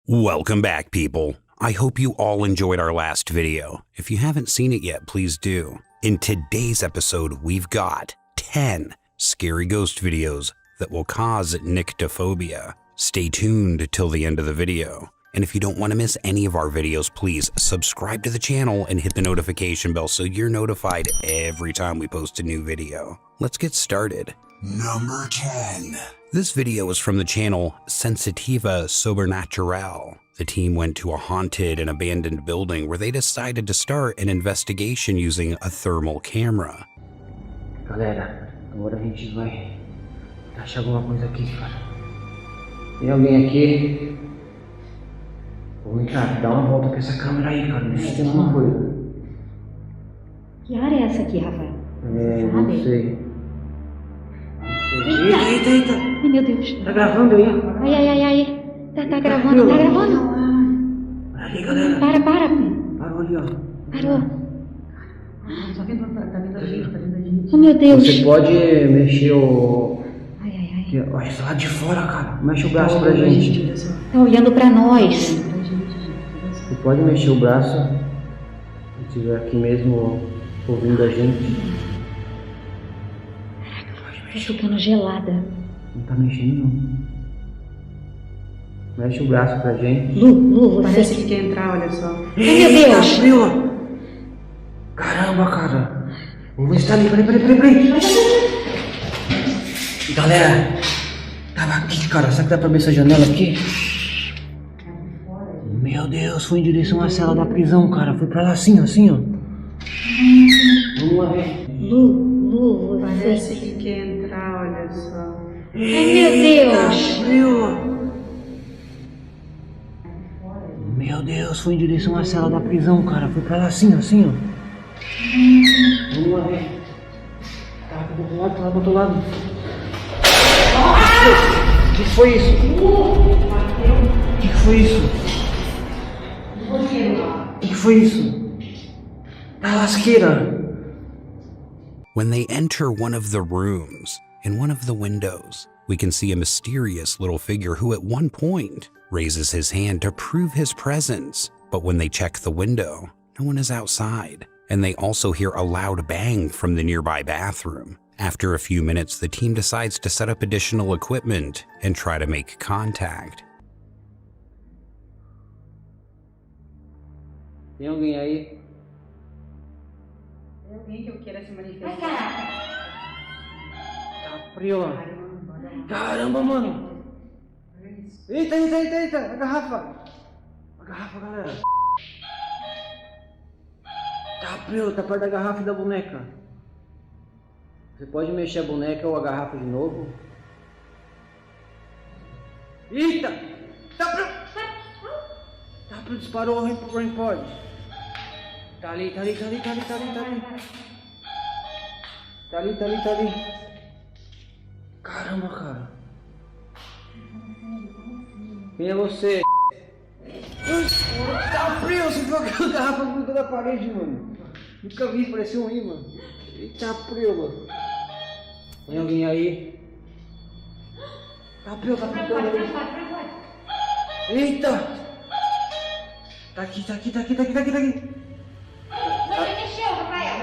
Welcome back, people. I hope you all enjoyed our last video. If you haven't seen it yet, please do. In today's episode, we've got 10 scary ghost videos that will cause nyctophobia. Stay tuned till the end of the video. And if you don't want to miss any of our videos, please subscribe to the channel and hit the notification bell so you're notified every time we post a new video. Let's get started. Number 10. This video is from the channel Sensitiva Sobrenatural. The team went to a haunted and abandoned building where they decided to start an investigation using a thermal camera. Galera, agora a gente vai achar alguma coisa aqui, cara. Tem alguém aqui? Vou entrar, dá uma volta com essa câmera aí, cara. Deixa eu ter alguma coisa. Que área é essa aqui, Rafael? Não sei. Eita! Ai, meu Deus. Tá gravando aí? Ai. Tá gravando, tá gravando. Olha ali, galera. Para. Parou ali, ó. Parou. Tá vendo a gente? Oh, meu Deus. Você pode mexer o... Ai. Olha, tá lá de fora, cara. Mexe o braço pra gente. Tá olhando pra nós. Você pode mexer o braço. Se estiver aqui mesmo ouvindo a gente. Tô ficando gelada. Não tá mexendo, não. Mexe o braço pra gente. Lu, você... Parece que quer entrar, olha só. Ai, meu Deus. Abriu! Caramba, cara. Vamos ver se tá ali. Peraí. Galera, tava aqui, cara. Será que dá pra ver essa janela aqui? Meu Deus, foi em direção à cela da prisão, cara. Foi pra lá assim, ó. Vamos lá ver. Lu, Parece você... que quer entrar, olha só. Ai, meu Deus. Abriu! Meu Deus, foi em direção à cela da prisão, cara. Foi pra lá assim, ó. Vamos lá ver. Tá do outro lado, tá do outro lado. O que foi isso? O que foi isso? Da lasqueira. When they enter one of the rooms, in one of the windows, we can see a mysterious little figure who at one point raises his hand to prove his presence. But when they check the window, no one is outside. And they also hear a loud bang from the nearby bathroom. After a few minutes, the team decides to set up additional equipment and try to make contact. Tem alguém aí? Tem alguém que eu queira se manifestar? Tá frio, ó. Caramba, mano. Eita. A garrafa, galera. Tá frio, tá perto da garrafa e da boneca. Você pode mexer a boneca ou a garrafa de novo. Eita! Tá frio, disparou o rain pod. Tá ali. Tá ali. Caramba, cara. Quem é você? Tá frio, você viu aquela garrafa grudou da parede, mano. Nunca vi, parecia um imã. Eita, frio, mano. Tem alguém aí? Tá frio, tá frio. Eita! Tá aqui. Mexeu, Rafael.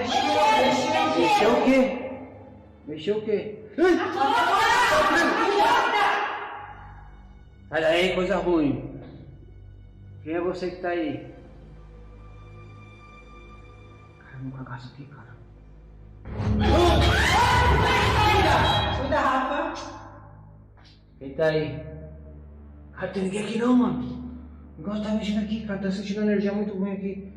Mexeu o quê? Sai daí, coisa ruim. Quem é você que tá aí? Caramba, um cagaço aqui, cara. Cuida, Rafa. Quem tá aí? Cara, tem ninguém aqui não, mano. O negócio tá mexendo aqui, cara. Tá sentindo uma energia muito ruim aqui.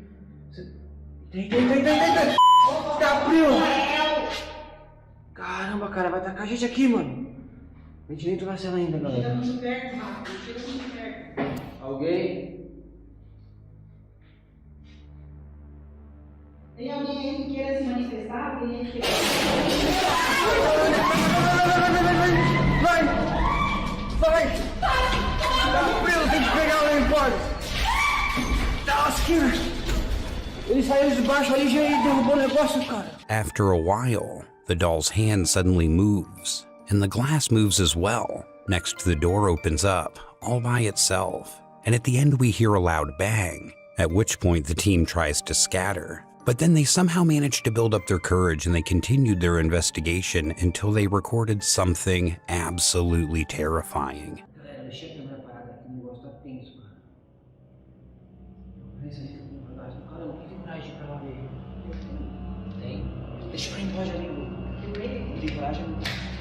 Tem. Tá frio. Caramba, cara, vai tacar a gente aqui, mano. A gente nem entrou na cela ainda, galera. Chega muito perto, Rafa. Chega muito perto. Alguém? Tem alguém aí que queira se manifestar? Alguém aí que queira... Vai! Tá frio, tem que pegar o rainforest. Tá lasqueira. Ele saiu de baixo ali e já derrubou o negócio, cara. After a while, the doll's hand suddenly moves, and the glass moves as well. Next, the door opens up, all by itself, and at the end we hear a loud bang, at which point the team tries to scatter. But then they somehow managed to build up their courage and they continued their investigation until they recorded something absolutely terrifying. Galera, deixa eu quebrar a parada aqui, o negócio tá tenso, cara. Vê se ele fica com coragem. Caramba, quem tem coragem de ir pra lá ver? Tem? Deixa eu ir embora ali, Lu. Tem coragem?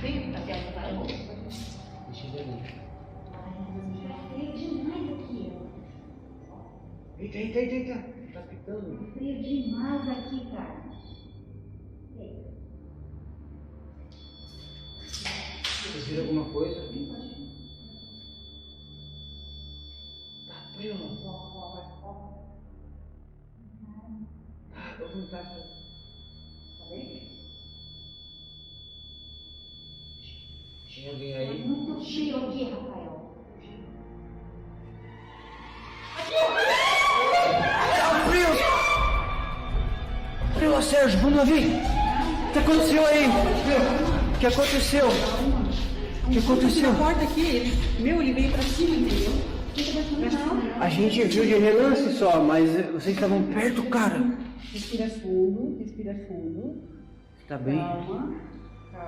Tem até a cara. Deixa eu ver ali. Frio demais aqui, ó. Eita. Tá pitando. Frio demais aqui, cara. Vocês viram alguma coisa? Tá frio, mano. Tô com vontade. Tá bem? Tinha alguém aí? Muito frio aqui, Rafael. Frio, Sérgio, vamos lá ver. O que aconteceu aí? O que aconteceu? O que aconteceu? A porta aqui, ele veio pra cima, entendeu? A gente viu de relance só, mas vocês estavam perto, cara. Respira fundo, respira fundo. Tá bem? Calma.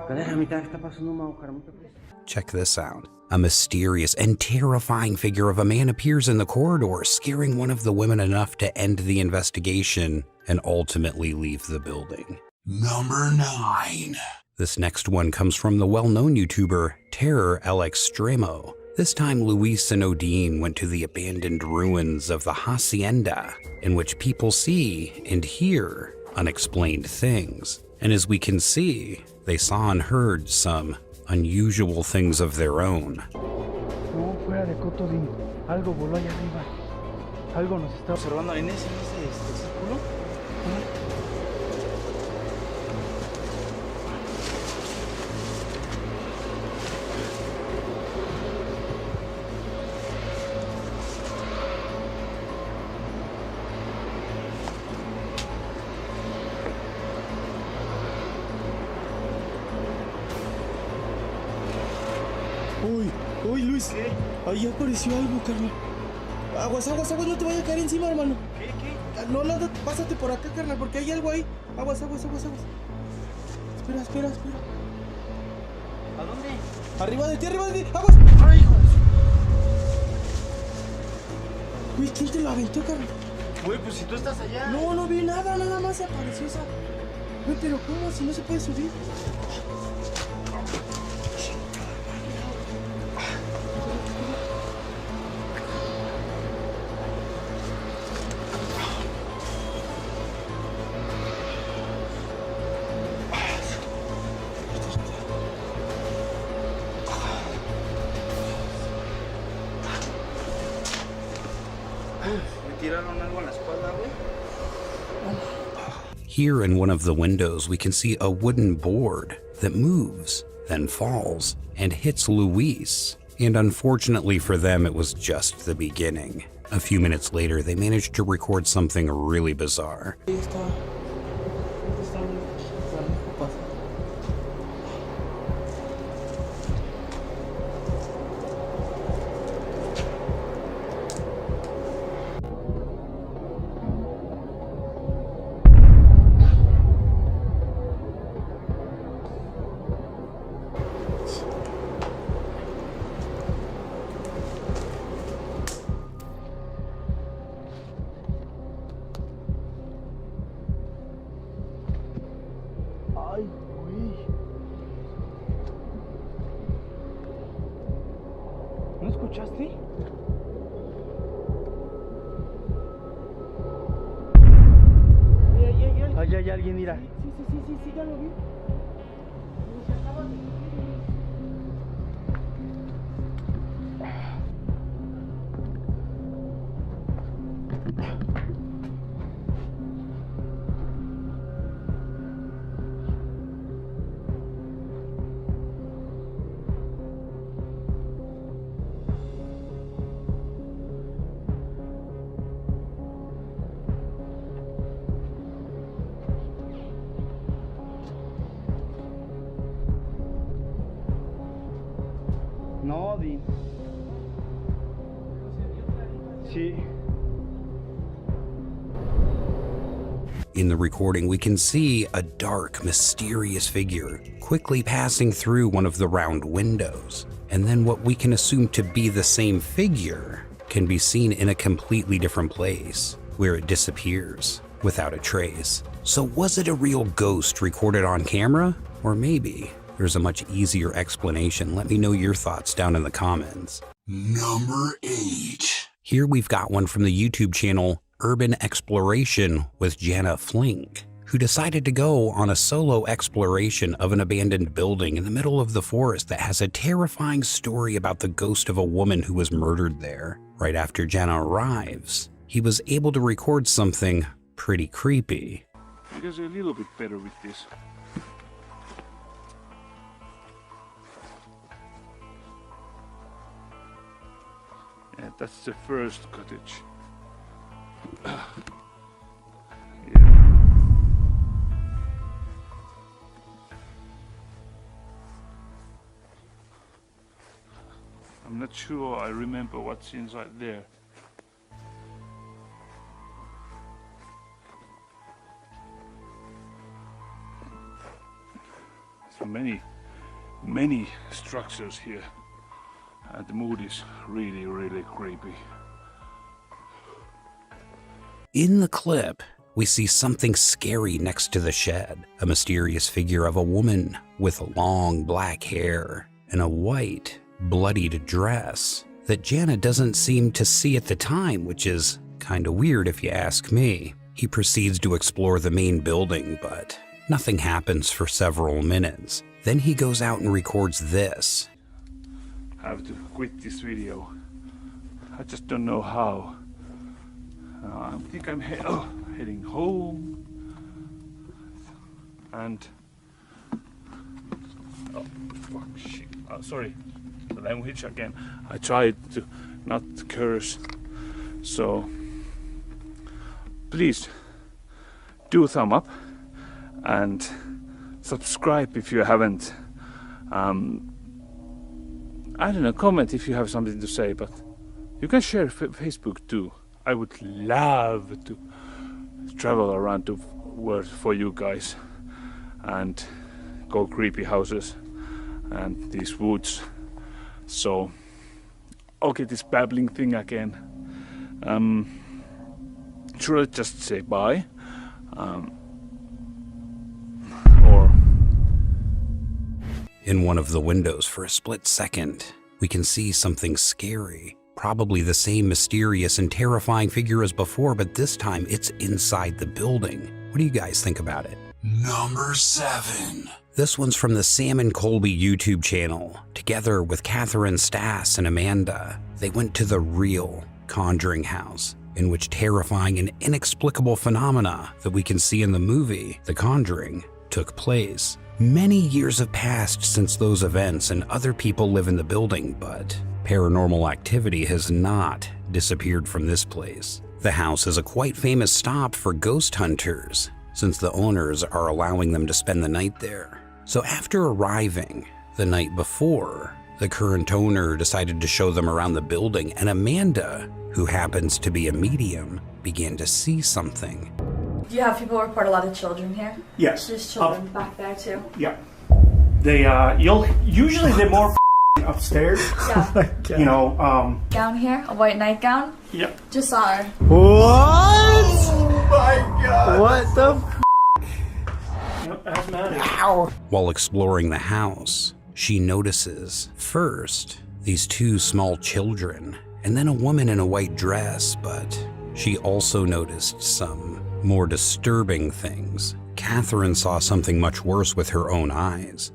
Galera, a metade tá passando mal, cara. Muita pressão. Check this out. A mysterious and terrifying figure of a man appears in the corridor, scaring one of the women enough to end the investigation and ultimately leave the building. Number 9. This next one comes from the well-known YouTuber Terror El Extremo. This time Luis and Odin went to the abandoned ruins of the hacienda, in which people see and hear unexplained things. And as we can see, they saw and heard some unusual things of their own. No, fuera de coto, algo voló allá arriba. Algo nos está observando en ese círculo. Uy, Luis, ahí apareció algo, carnal. Aguas, no te vaya a caer encima, hermano. ¿Qué? No, pásate por acá, carnal, porque hay algo ahí. Aguas. Espera. ¿A dónde? Arriba de ti, aguas. Ay, hijo. Uy, ¿quién te lo aventó, carnal? Güey, pues si tú estás allá. No vi nada más se apareció esa. Güey, pero ¿cómo? Si no se puede subir. Me tiraron algo en la espalda, güey. Here in one of the windows, we can see a wooden board that moves, then falls, and hits Luis. And unfortunately for them, it was just the beginning. A few minutes later, they managed to record something really bizarre. Ay, güey. ¿No escuchaste? Ahí hay alguien, mira. Sí, ya lo vi. No, Di. Sí. In the recording, we can see a dark, mysterious figure quickly passing through one of the round windows. And then what we can assume to be the same figure can be seen in a completely different place, where it disappears without a trace. So was it a real ghost recorded on camera? Or maybe there's a much easier explanation. Let me know your thoughts down in the comments. Number 8. Here we've got one from the YouTube channel Urban Exploration with Jana Flink, who decided to go on a solo exploration of an abandoned building in the middle of the forest that has a terrifying story about the ghost of a woman who was murdered there. Right after Jana arrives, he was able to record something pretty creepy. You guys are a little bit better with this. Yeah, that's the first cottage. Yeah. I'm not sure I remember what's inside there. So many structures here, and the mood is really creepy. In the clip, we see something scary next to the shed, a mysterious figure of a woman with long black hair and a white, bloodied dress that Jana doesn't seem to see at the time, which is kinda weird if you ask me. He proceeds to explore the main building, but nothing happens for several minutes. Then he goes out and records this. I have to quit this video. I just don't know how. I think I'm heading home. And oh fuck shit! Sorry, the language again. I tried to not curse, so please do a thumb up and subscribe if you haven't. I don't know, comment if you have something to say, but you can share Facebook too. I would love to travel around the world for you guys and go creepy houses and these woods. So, okay, this babbling thing again. Should I just say bye? Or in one of the windows for a split second, we can see something scary. Probably the same mysterious and terrifying figure as before, but this time it's inside the building. What do you guys think about it? Number 7. This one's from the Sam and Colby YouTube channel. Together with Catherine Stass and Amanda, they went to the real Conjuring house, in which terrifying and inexplicable phenomena that we can see in the movie The Conjuring took place. Many years have passed since those events and other people live in the building, but paranormal activity has not disappeared from this place. The house is a quite famous stop for ghost hunters, since the owners are allowing them to spend the night there. So after arriving the night before, the current owner decided to show them around the building, and Amanda, who happens to be a medium, began to see something. Do you have people report a lot of children here? Yes. There's children back there too? Yeah. They, usually they're more upstairs. Yeah. You know, Gown here, a white nightgown. yeah. Just saw her. What? Oh my god. What the Yep, asthmatic. While exploring the house, she notices, first, these 2 small children, and then a woman in a white dress, but she also noticed some more disturbing things. Catherine saw something much worse with her own eyes.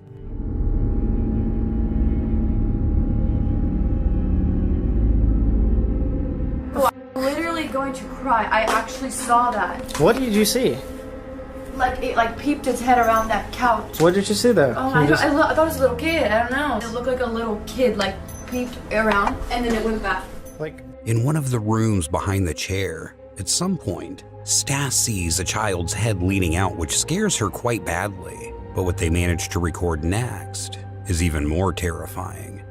Oh, I'm literally going to cry. I actually saw that. What did you see? Like it peeped its head around that couch. What did you see there? Oh, I thought it was a little kid. I don't know. It looked like a little kid, like peeped around and then it went back. Like, In one of the rooms behind the chair, at some point, Stass sees a child's head leaning out, which scares her quite badly. But what they manage to record next is even more terrifying.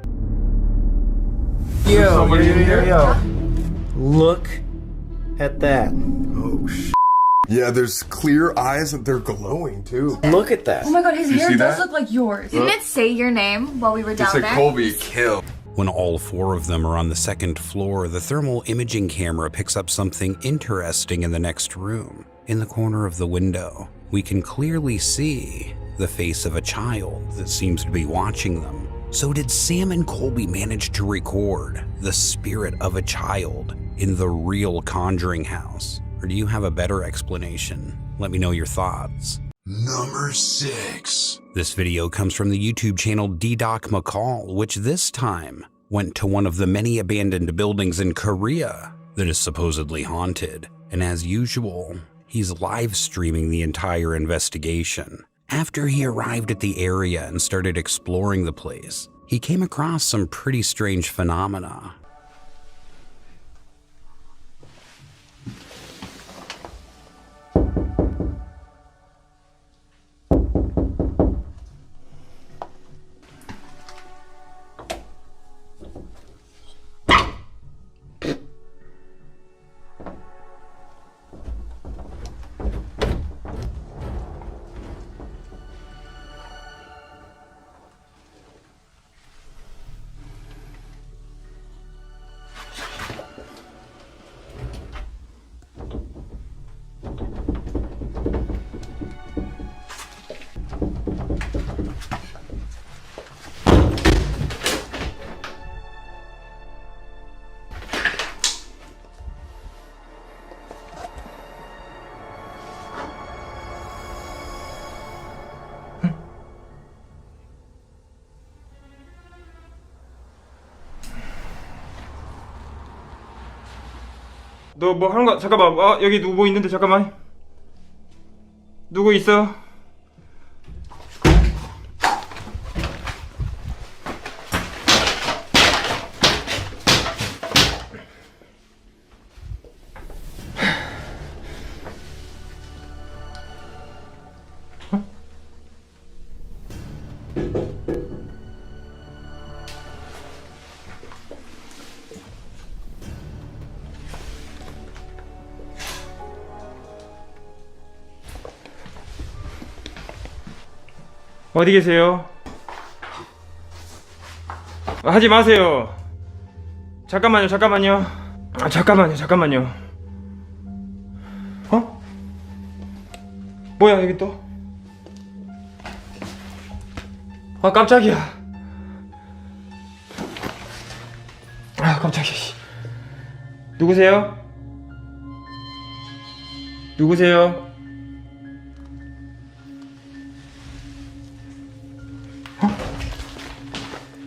yo. Look at that. Oh, yeah, there's clear eyes and they're glowing too. Look at that. Oh my god, his You hair see does that? look like yours. Didn't it say your name while we were down It's like there? Colby, kill. When all four of them are on the second floor, the thermal imaging camera picks up something interesting in the next room. In the corner of the window, we can clearly see the face of a child that seems to be watching them. So did Sam and Colby manage to record the spirit of a child in the real Conjuring house? Or do you have a better explanation? Let me know your thoughts. Number 6. This video comes from the YouTube channel D-Doc McCall, which this time went to one of the many abandoned buildings in Korea that is supposedly haunted. And as usual, he's live streaming the entire investigation. After he arrived at the area and started exploring the place, he came across some pretty strange phenomena. 너 뭐 하는 거? 잠깐만. 여기 누구 뭐 있는데 잠깐만. 누구 있어? 어디 계세요? 하지 마세요. 잠깐만요. 잠깐만요. 어? 뭐야 여기 또? 깜짝이야. 깜짝이야. 누구세요?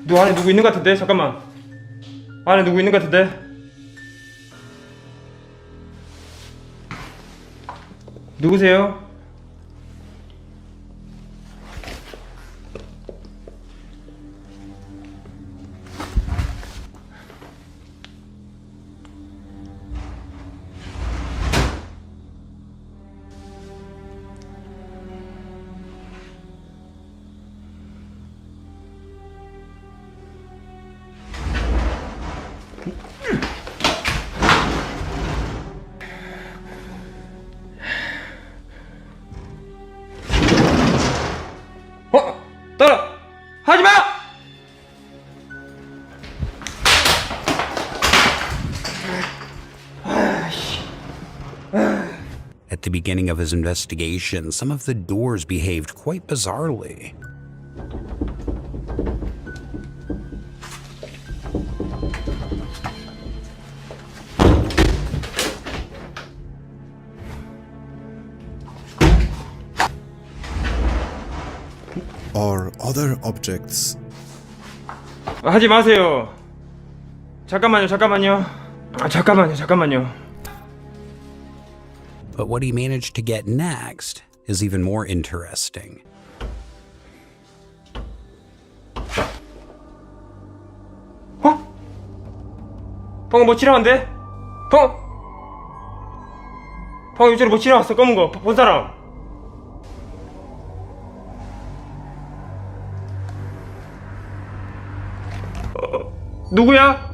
너 안에 누구 있는 것 같은데? 잠깐만. 안에 누구 있는 것 같은데? 누구세요? 따라! 하지마! At the beginning of his investigation, some of the doors behaved quite bizarrely. Or other objects. 하지 마세요. 잠깐만요. But what he managed to get next is even more interesting. 방금 뭐 지나갔는데? 방금 이쪽으로 뭐 지나갔어? 검은 거 본 사람? 누구야?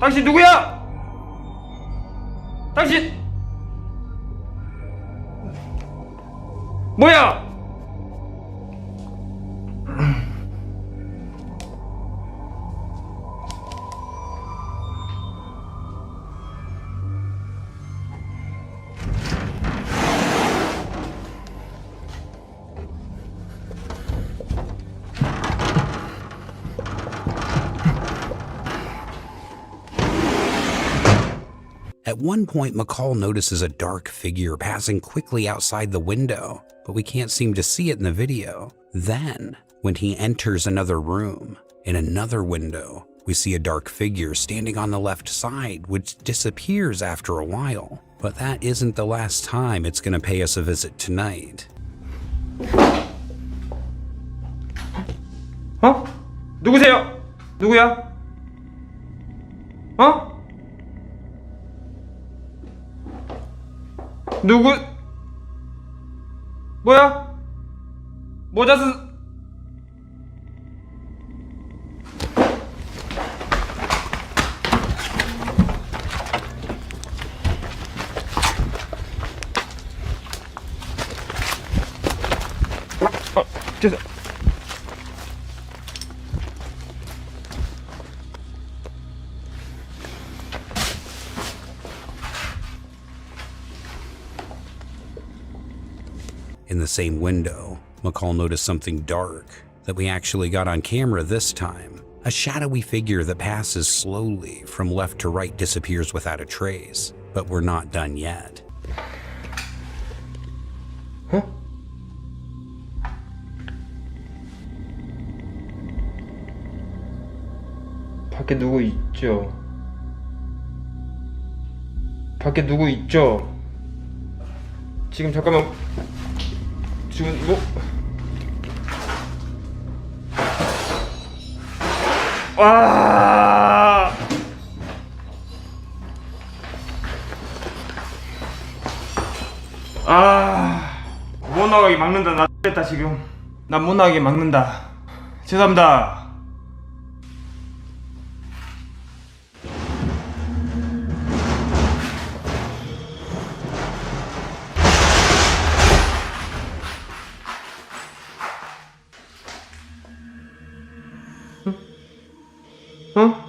당신 누구야? 당신 뭐야? At one point, McCall notices a dark figure passing quickly outside the window, but we can't seem to see it in the video. Then, when he enters another room, in another window, we see a dark figure standing on the left side, which disappears after a while. But that isn't the last time it's gonna pay us a visit tonight. 어? 누구세요? 누구야? 어? 누구? 뭐야? 모자 쓴 죄송 In the same window, McCall noticed something dark that we actually got on camera this time. A shadowy figure that passes slowly from left to right disappears without a trace, but we're not done yet. 어? 밖에 누구 있죠? 밖에 누구 있죠? 지금 잠깐만 지금 뭐 와! 못 나가게 막는다. 나 X됐다 지금. 나 못 나가게 막는다. 죄송합니다. 어?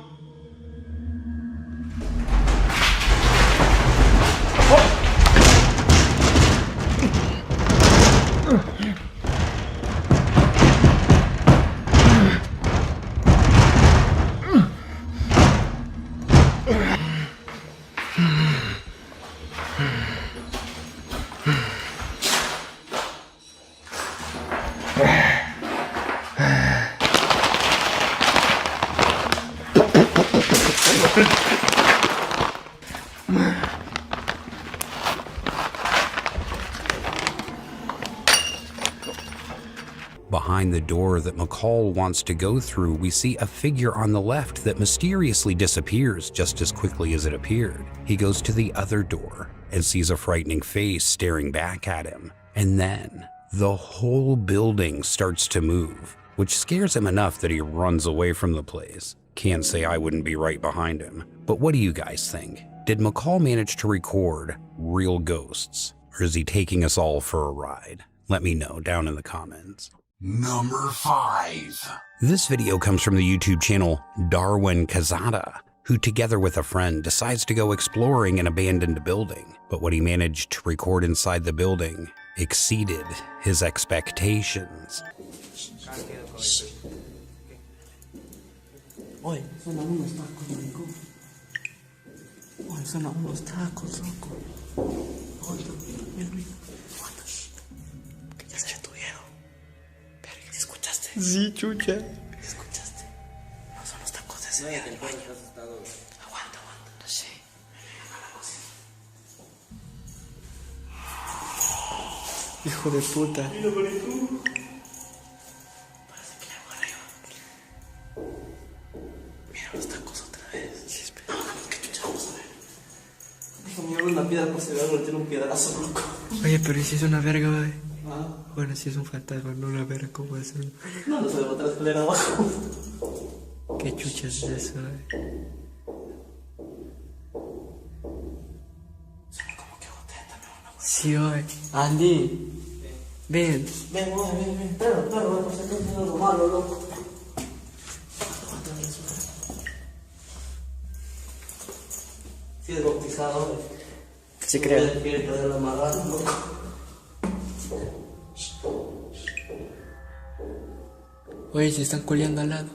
Behind the door that McCall wants to go through, we see a figure on the left that mysteriously disappears just as quickly as it appeared. He goes to the other door and sees a frightening face staring back at him. And then the whole building starts to move, which scares him enough that he runs away from the place. Can't say I wouldn't be right behind him. But what do you guys think? Did McCall manage to record real ghosts? Or is he taking us all for a ride? Let me know down in the comments. Number 5. This video comes from the YouTube channel Darwin Kazada, who together with a friend decides to go exploring an abandoned building. But what he managed to record inside the building exceeded his expectations. Oye, son aún los tacos, amigo. Oye, son aún los tacos, loco. Oye, mira. Que ya se estuvieron. Pero, ¿escuchaste? Sí, chucha. ¿Escuchaste? No son los tacos de ese día del baño. Aguanta. Sí. Hijo de puta. Mira, tú. Los tacos otra vez. Sí, espera. No, ¿qué chucha vamos a ver? Dijo, me abre una piedra por si me tiene un piedrazo, loco. Oye, pero ¿y si es una verga, güey? Ah. Bueno, si es un fantasma, no una verga, ¿cómo va a ser? No se le va a traer abajo. ¿Qué chucha es eso, güey? Sí, oye. Andy. Ven. Ven, ven. Pero, por si acaso es algo malo, loco. Sí, es bautizado, oye. Sí, creo. Quiere traer la marrana, loco. Oye, se están coleando al lado.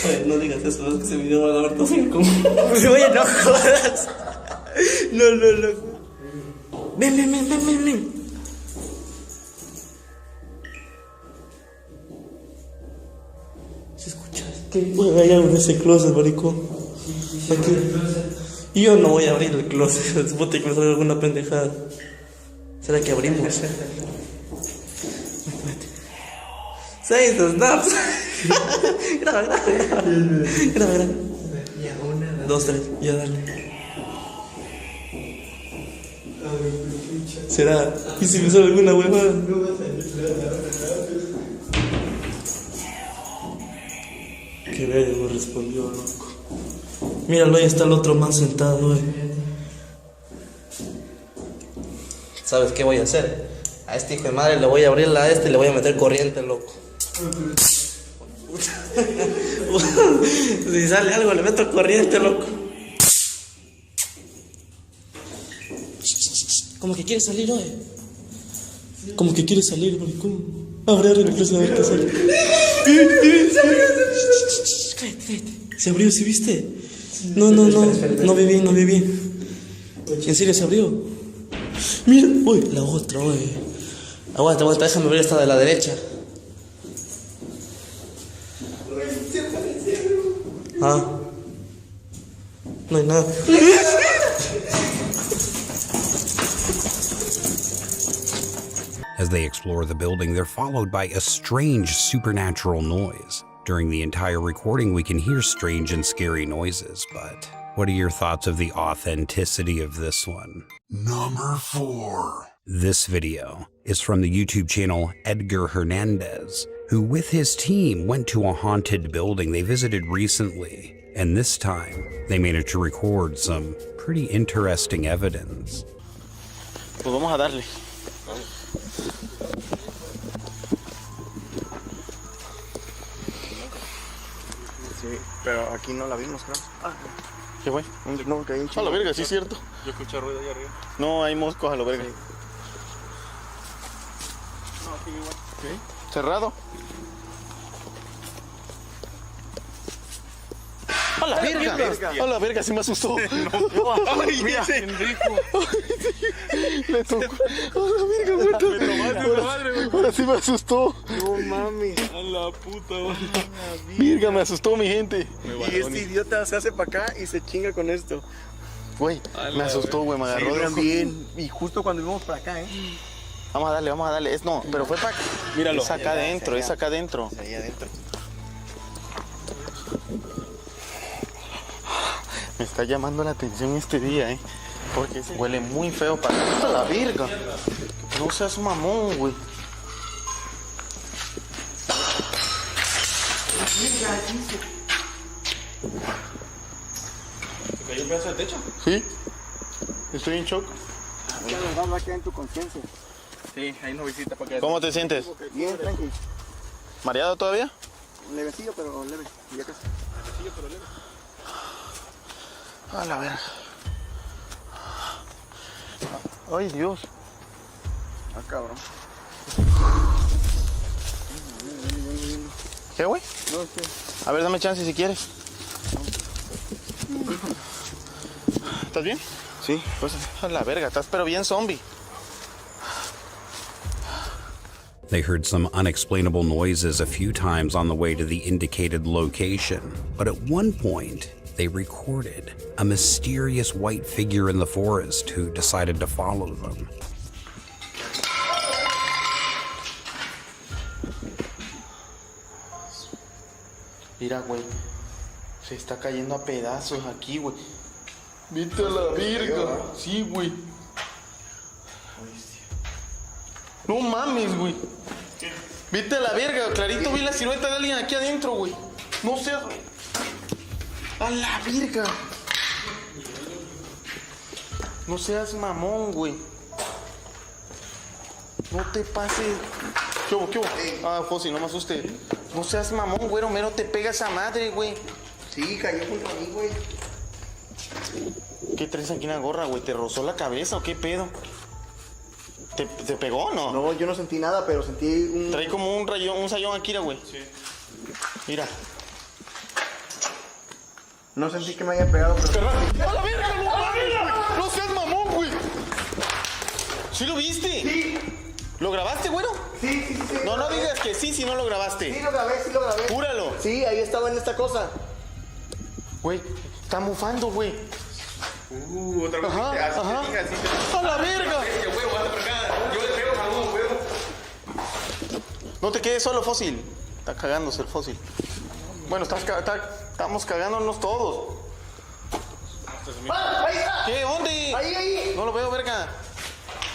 Oye, no digas eso, es que ese video va a dar todo como... Oye, no jodas. No. Ven. ¿Se escucha? ¿Qué? Oye, hay algo en ese closet, maricón. Aquí. Y yo no voy a abrir el closet. Supongo que me sale alguna pendejada. ¿Será que abrimos? 6 snaps. Graba. Ya, 1, 2, 3. Ya, dale. ¿Será? ¿Y si me sale alguna huevada? Qué bello me respondió, loco. Míralo, ahí está el otro man sentado, ¿Sabes qué voy a hacer? A este hijo de madre le voy a abrir a este y le voy a meter corriente, loco. Si sale algo, le meto corriente, loco. Como que quiere salir, oye. Como que quiere salir, maricón. Abre el closet a ver qué sale. Cállate. Se abrió, ¿sí viste? No. No vi bien. ¿En serio se abrió? Mira, uy, la otra, oye. Aguanta, déjame ver esta de la derecha. Ah. No hay nada. As they explore the building, they're followed by a strange supernatural noise. During the entire recording, we can hear strange and scary noises, but what are your thoughts of the authenticity of this one? Number 4. This video is from the YouTube channel Edgar Hernandez, who with his team went to a haunted building they visited recently, and this time they managed to record some pretty interesting evidence. Pues vamos a darle. Sí, pero aquí no la vimos, creo. ¿Qué fue? No, que hay un A la verga, sí es cierto. Yo escuché ruido allá arriba. No, hay moscos a la verga. Sí. No, aquí igual. ¿Sí? Cerrado. ¡A la verga! ¡A la verga! Se me asustó. ¡Ay, mira! Le tocó. ¡A la verga, puta! Me tomaste la madre, güey. Ahora sí me asustó. No mames. A la puta, verga, me asustó mi gente. Y este idiota se hace para acá y se chinga con esto. Güey, me asustó, güey, me agarró Sí, de también. Y justo cuando vimos para acá, Vamos a darle. No, pero fue para acá. Míralo. Es acá adentro, Ahí adentro. Me está llamando la atención este día, porque huele muy feo para ¡a la verga! No seas mamón, güey. ¿Se cayó un pedazo del techo? Sí. Estoy en shock. Ya nos va a quedar en tu conciencia. Sí, ahí nos visita para que... ¿Cómo te sientes? Bien, tranqui. ¿Mareado todavía? Levecillo, pero leve. Ya casi. Levecillo, pero leve. A la verga. Ay, Dios. Ah, cabrón. ¿Qué, güey? No sé. A ver, dame chance si quieres. ¿Estás bien? Sí, pues. A la verga, estás pero bien zombie. They heard some unexplainable noises a few times on the way to the indicated location, but at one point, they recorded a mysterious white figure in the forest who decided to follow them. Mira, güey. Se está cayendo a pedazos aquí, güey. Viste a la verga. Sí, güey. No mames, güey. Viste a la verga. Clarito vi la silueta de alguien aquí adentro, güey. No seas... A la verga. No seas mamón, güey. No te pases. ¿Qué hubo? ¿Qué hubo? Ah, Fossi, no me asuste. No seas mamón, güero. Mero te pega esa madre, güey. Sí, cayó junto a mí, güey. ¿Qué traes aquí en la gorra, güey? ¿Te rozó la cabeza o qué pedo? ¿Te pegó o no? No, yo no sentí nada, pero sentí un... Trae como un rayón, un sayón aquí, güey. Sí. Mira. No sentí que me haya pegado, pero... ¡A la verga, no mames! ¡No seas mamón, güey! ¿Sí lo viste? Sí. ¿Lo grabaste, güero? Sí. No digas que sí si no lo grabaste. Sí, lo grabé. Júralo. Sí, ahí estaba en esta cosa. Güey, está mufando, güey. Otra vez. Ajá. ¡A la verga! Yo le pego a uno, güey. No te quedes solo, Fósil. Está cagándose el Fósil. Bueno, estamos cagándonos todos. ¡Ah! ¡Ahí está! ¿Qué? ¿Dónde? Ahí. No lo veo, verga.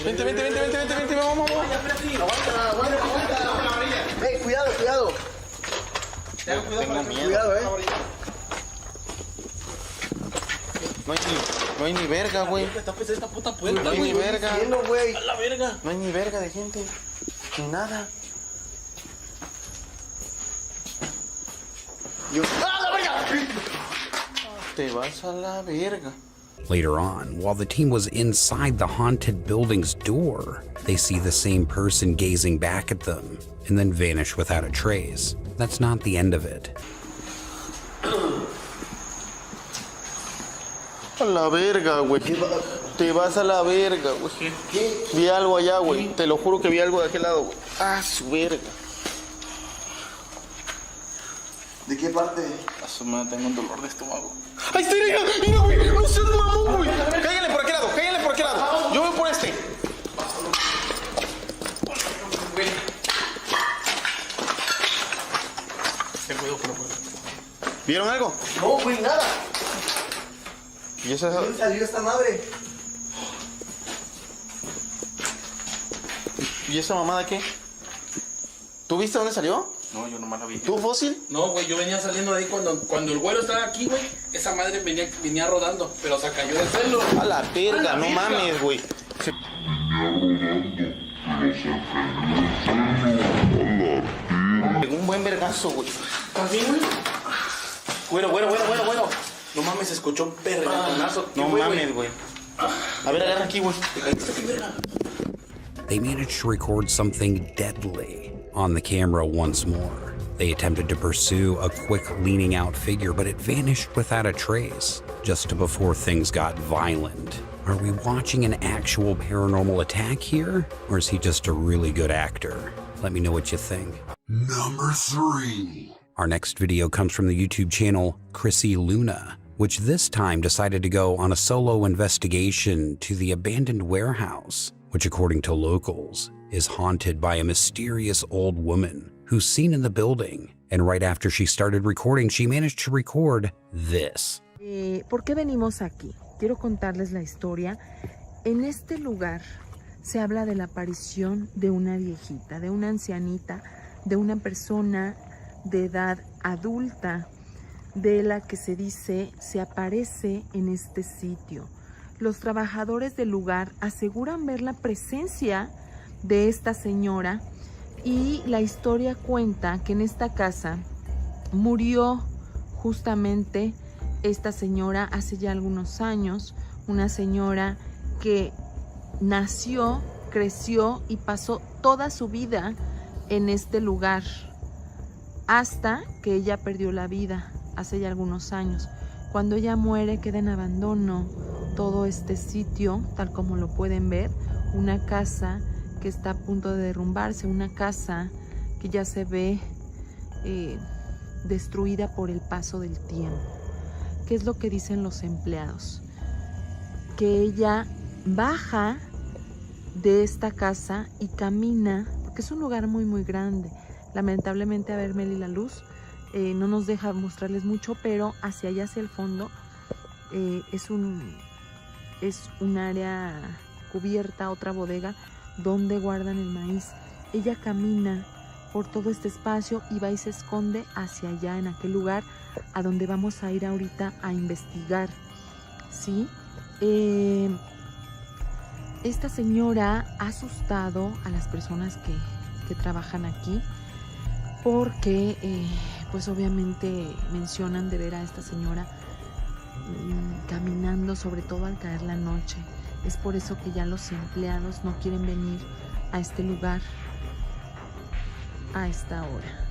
Vente, vamos. Aguanta. Ey, cuidado. Tengo miedo. Cuidado, No hay ni verga, güey. Esta puta puerta, No hay ni verga. güey. A la verga. No hay ni verga de gente. Ni nada. ¡Ah, la verga! Te vas a la verga. Later on, while the team was inside the haunted building's door, they see the same person gazing back at them and then vanish without a trace. That's not the end of it. A la verga, güey. Te vas a la verga, güey. Vi algo allá, güey. Te lo juro que vi algo de aquel lado, güey. Ah, su verga. ¿De qué parte? A su madre, tengo un dolor de estómago. ¡Ahí está, mira, güey! ¡No seas mamón, güey! Cállale por aquel lado. Yo voy por este. ¿Vieron algo? No, güey, nada. ¿Y esa? ¿De dónde salió esta madre? ¿Y esa mamada qué? ¿Tú viste dónde salió? No, yo nomás la vi. ¿Tú, Fósil? No, güey, yo venía saliendo de ahí cuando el güero estaba aquí, güey. Esa madre venía rodando, pero se cayó del suelo. A la verga, no mames, güey. Pegó un buen vergazo, güey. ¿Estás bien, güey? Güero. No mames, se escuchó un perretonazo. No mames, güey. A ver, agarra aquí, güey. They managed to record something deadly on the camera once more. They attempted to pursue a quick leaning out figure, but it vanished without a trace, just before things got violent. Are we watching an actual paranormal attack here, or is he just a really good actor? Let me know what you think. Number 3. Our next video comes from the YouTube channel Chrissy Luna, which this time decided to go on a solo investigation to the abandoned warehouse, which according to locals is haunted by a mysterious old woman who's seen in the building. And right after she started recording, she managed to record this. ¿Por qué venimos aquí? Quiero contarles la historia. En este lugar se habla de la aparición de una viejita, de una ancianita, de una persona de edad adulta, de la que se dice se aparece en este sitio. Los trabajadores del lugar aseguran ver la presencia de esta señora y la historia cuenta que en esta casa murió justamente esta señora hace ya algunos años, una señora que nació, creció y pasó toda su vida en este lugar hasta que ella perdió la vida hace ya algunos años. Cuando ella muere queda en abandono todo este sitio, tal como lo pueden ver, una casa que está a punto de derrumbarse, una casa que ya se ve destruida por el paso del tiempo. ¿Qué es lo que dicen los empleados? Que ella baja de esta casa y camina, porque es un lugar muy muy grande. Lamentablemente, a ver, Meli, la luz no nos deja mostrarles mucho, pero hacia allá, hacia el fondo, es un área cubierta, otra bodega, donde guardan el maíz. Ella camina por todo este espacio y va y se esconde hacia allá, en aquel lugar a donde vamos a ir ahorita a investigar, ¿sí? Esta señora ha asustado a las personas que trabajan aquí porque pues obviamente mencionan de ver a esta señora caminando, sobre todo al caer la noche. Es por eso que ya los empleados no quieren venir a este lugar a esta hora.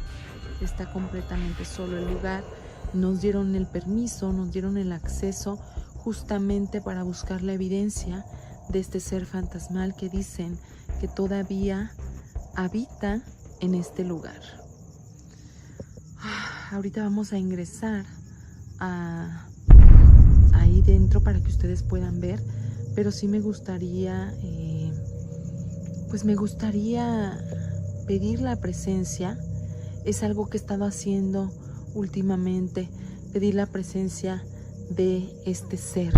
Está completamente solo el lugar. Nos dieron el permiso, nos dieron el acceso justamente para buscar la evidencia de este ser fantasmal que dicen que todavía habita en este lugar. Ahorita vamos a ingresar ahí dentro para que ustedes puedan ver, pero sí me gustaría, pedir la presencia. Es algo que he estado haciendo últimamente, pedir la presencia de este ser,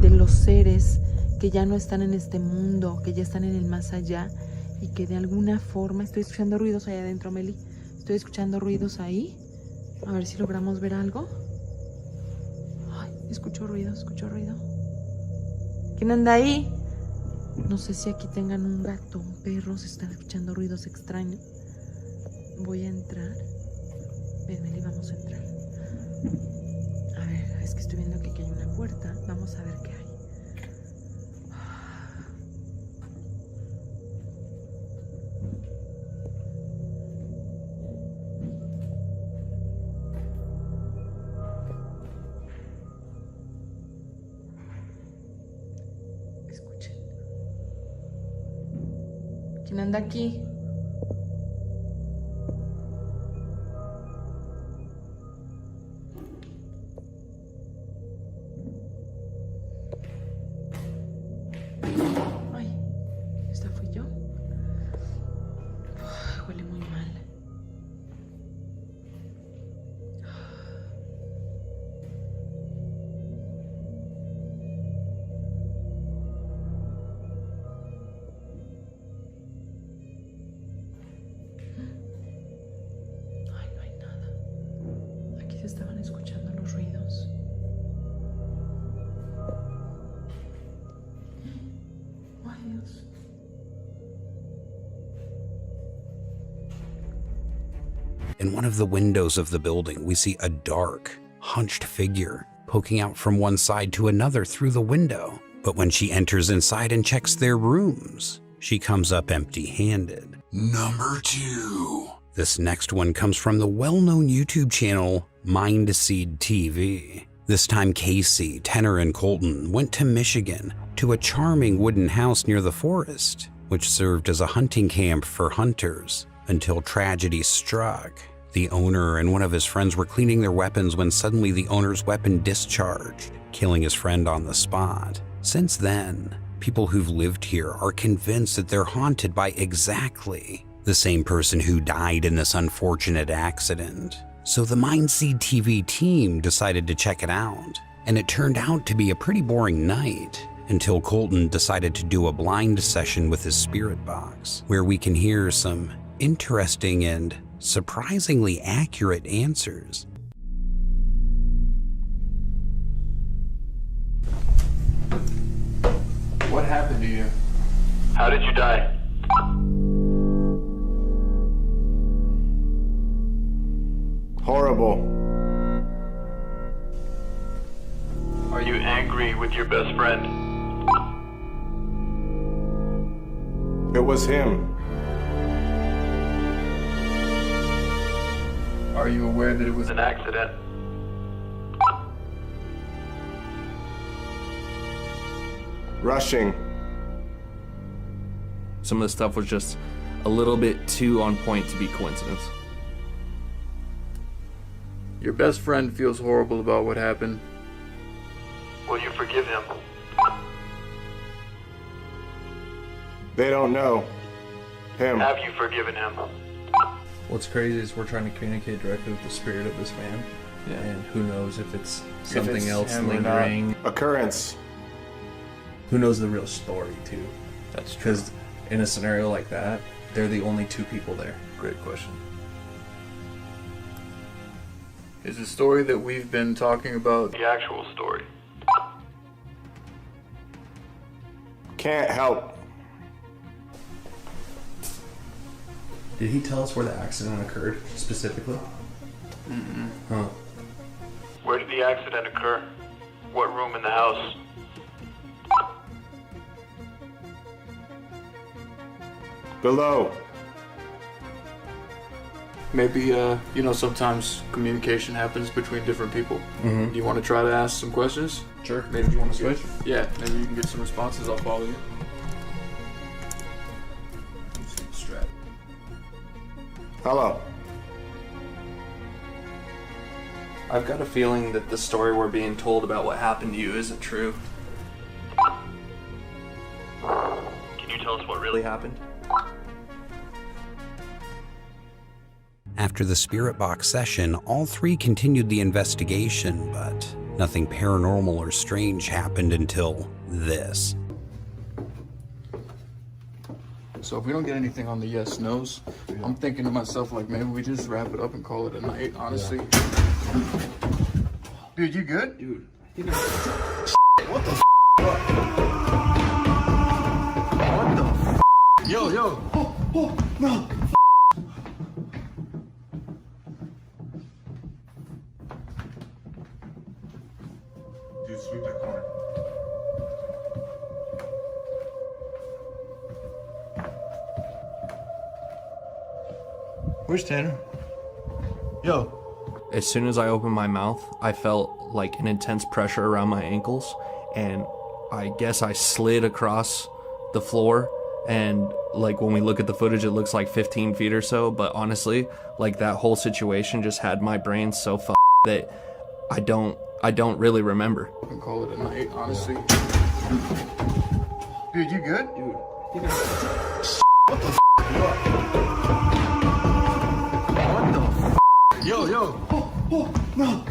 de los seres que ya no están en este mundo, que ya están en el más allá y que de alguna forma... Estoy escuchando ruidos allá adentro, Meli. Estoy escuchando ruidos ahí. A ver si logramos ver algo. Ay, escucho ruido. ¿Quién anda ahí? No sé si aquí tengan un gato, un perro, se están escuchando ruidos extraños. Voy a entrar. Ven, Meli, vamos a entrar. A ver, es que estoy viendo que aquí hay una puerta. Vamos a ver qué hay. Escuchen. ¿Quién anda aquí? Estaban escuchando los ruidos. Ay, Dios. In one of the windows of the building, we see a dark, hunched figure poking out from one side to another through the window. But when she enters inside and checks their rooms, she comes up empty-handed. Number 2. This next one comes from the well-known YouTube channel Mindseed TV. This time Casey, Tenor, and Colton went to Michigan to a charming wooden house near the forest, which served as a hunting camp for hunters until tragedy struck. The owner and one of his friends were cleaning their weapons when suddenly the owner's weapon discharged, killing his friend on the spot. Since then, people who've lived here are convinced that they're haunted by exactly the same person who died in this unfortunate accident. So the Mindseed TV team decided to check it out, and it turned out to be a pretty boring night until Colton decided to do a blind session with his spirit box, where we can hear some interesting and surprisingly accurate answers. What happened to you? How did you die? Horrible. Are you angry with your best friend? It was him. Are you aware that it was An accident. Rushing. Some of the stuff was just a little bit too on point to be coincidence. Your best friend feels horrible about what happened. Will you forgive him? They don't know. Him. Have you forgiven him? What's crazy is we're trying to communicate directly with the spirit of this man. Yeah. And who knows if it's something else lingering. Occurrence. Who knows the real story, too? That's true. Because in a scenario like that, they're the only two people there. Great question. Is the story that we've been talking about The actual story. can't help. Did he tell us where the accident occurred specifically? Mm-mm. Huh. Where did the accident occur? What room in the house? Below. Maybe, you know, sometimes communication happens between different people. Mhm. Do you want to try to ask some questions? Sure. Maybe you want to Switch? Yeah, maybe you can get some responses. I'll follow you. Strap. Hello. I've got a feeling that the story we're being told about what happened to you isn't true. Can you tell us what really happened? After the spirit box session, all three continued the investigation, but nothing paranormal or strange happened until this. So if we don't get anything on the yes nos, I'm thinking to myself, like, maybe we just wrap it up and call it a night, honestly. Dude, you good? Dude. What the What the Yo, yo. Oh, no. Dude, sweep that corner. Where's Tanner? Yo. As soon as I opened my mouth, I felt like an intense pressure around my ankles, and I guess I slid across the floor, and like when we look at the footage it looks like 15 feet or so, but honestly, like that whole situation just had my brain so that I don't really remember. I can call it a night, honestly. Dude, you good? Dude. What the What the Yo, yo. Oh, no.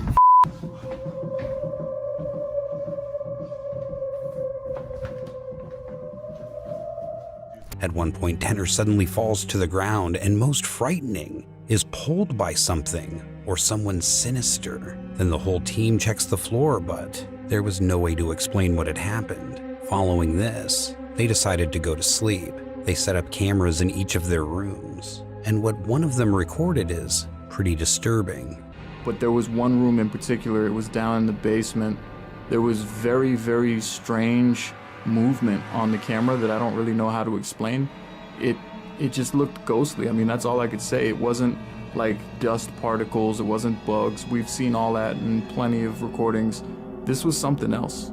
At one point, Tanner suddenly falls to the ground, and most frightening, is pulled by something or someone sinister. Then the whole team checks the floor, but there was no way to explain what had happened. Following this, they decided to go to sleep. They set up cameras in each of their rooms, and what one of them recorded is pretty disturbing. But there was one room in particular, it was down in the basement. There was very, very strange movement on the camera that I don't really know how to explain. It just looked ghostly. I mean, that's all I could say. It wasn't like dust particles, it wasn't bugs. We've seen all that in plenty of recordings. This was something else.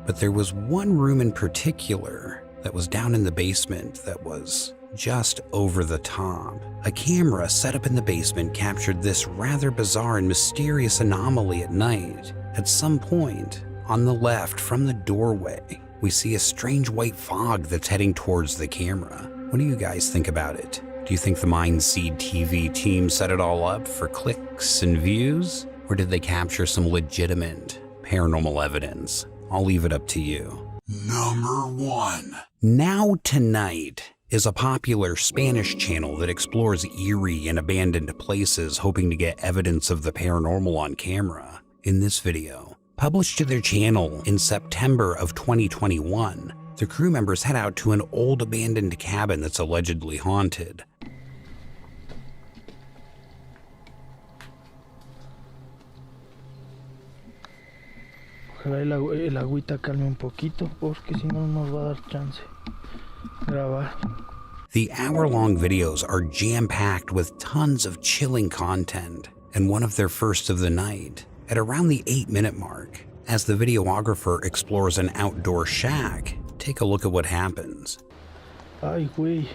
But there was one room in particular that was down in the basement that was just over the top. A camera set up in the basement captured this rather bizarre and mysterious anomaly at night. At some point, on the left from the doorway, we see a strange white fog that's heading towards the camera. What do you guys think about it? Do you think the Mindseed TV team set it all up for clicks and views? Or did they capture some legitimate paranormal evidence? I'll leave it up to you. Number 1. Now Tonight is a popular Spanish channel that explores eerie and abandoned places, hoping to get evidence of the paranormal on camera. In this video, published to their channel in September of 2021, the crew members head out to an old abandoned cabin that's allegedly haunted. Ojalá el agüita calme un poquito, porque si no nos va a dar chance grabar. The hour-long videos are jam-packed with tons of chilling content, and one of their first of the night, at around the 8-minute mark, as the videographer explores an outdoor shack. Take a look at what happens. Ay, güey.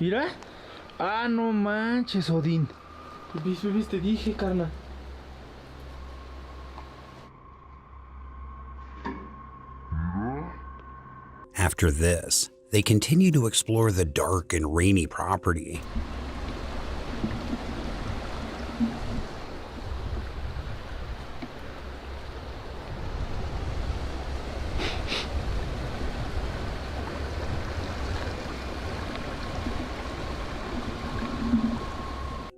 ¿Mira? Ah, no manches, Odín. ¿Ves? Te dije, carnal. After this, they continue to explore the dark and rainy property.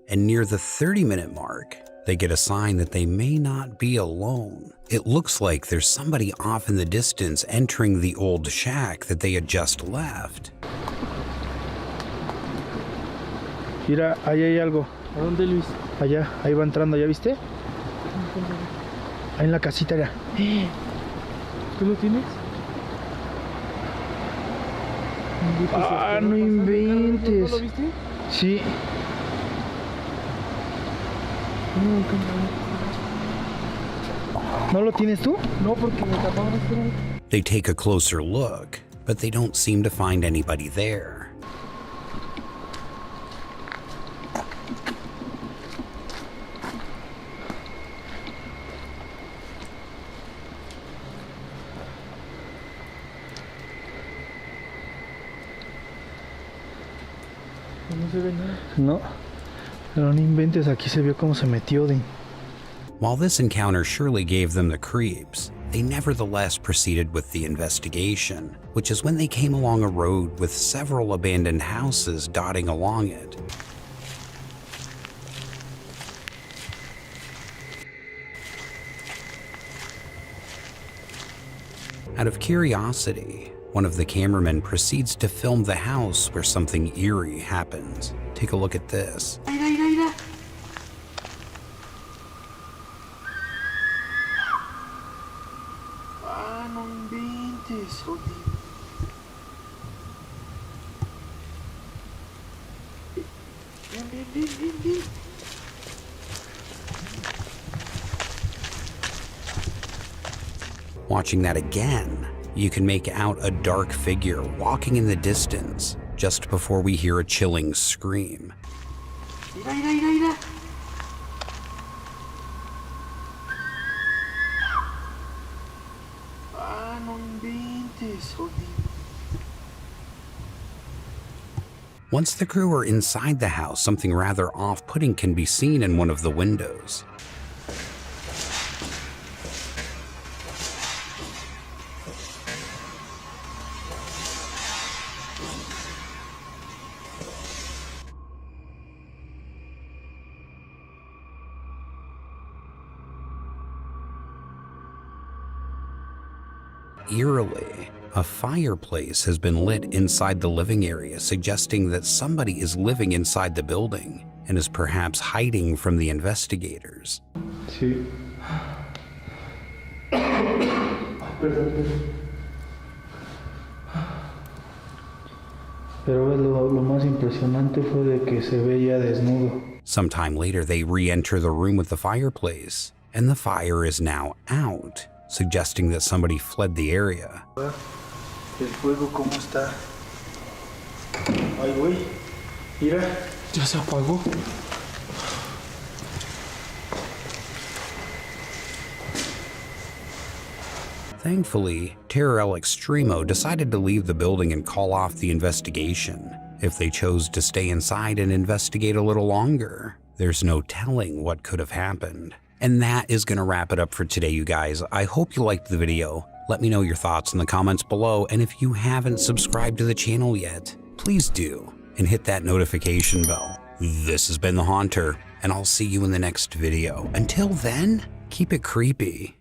And near the 30-minute mark, they get a sign that they may not be alone. It looks like there's somebody off in the distance entering the old shack that they had just left. Mira, ahí hay algo. ¿A dónde, Luis? Allá, ahí va entrando, ¿ya viste? Ahí en la casita ya. ¿Tú lo tienes? Ah, no inventes. ¿No lo viste? Sí. ¿No lo tienes tú? No, porque me taparon este. They take a closer look, but they don't seem to find anybody there. No se ve nada. No. Pero no inventes, aquí se vio cómo se metió de. While this encounter surely gave them the creeps, they nevertheless proceeded with the investigation, which is when they came along a road with several abandoned houses dotting along it. Out of curiosity, one of the cameramen proceeds to film the house where something eerie happens. Take a look at this. Ah, no inventes, oye. Ven. Watching that again, you can make out a dark figure walking in the distance just before we hear a chilling scream. Mira. Ah, no inventes, oye. Once the crew are inside the house, something rather off-putting can be seen in one of the windows. Eerily, a fireplace has been lit inside the living area, suggesting that somebody is living inside the building and is perhaps hiding from the investigators. Sí. Perdón. Pero lo más impresionante fue de que se veía desnudo. Sometime later, they re-enter the room with the fireplace, and the fire is now out, suggesting that somebody fled the area. El fuego, ¿cómo está? Ay, güey. Mira, ya se apagó. Thankfully, Terrell Extremo decided to leave the building and call off the investigation. If they chose to stay inside and investigate a little longer, there's no telling what could have happened. And that is going to wrap it up for today, you guys. I hope you liked the video. Let me know your thoughts in the comments below, and if you haven't subscribed to the channel yet, please do, and hit that notification bell. This has been The Haunter, and I'll see you in the next video. Until then, keep it creepy.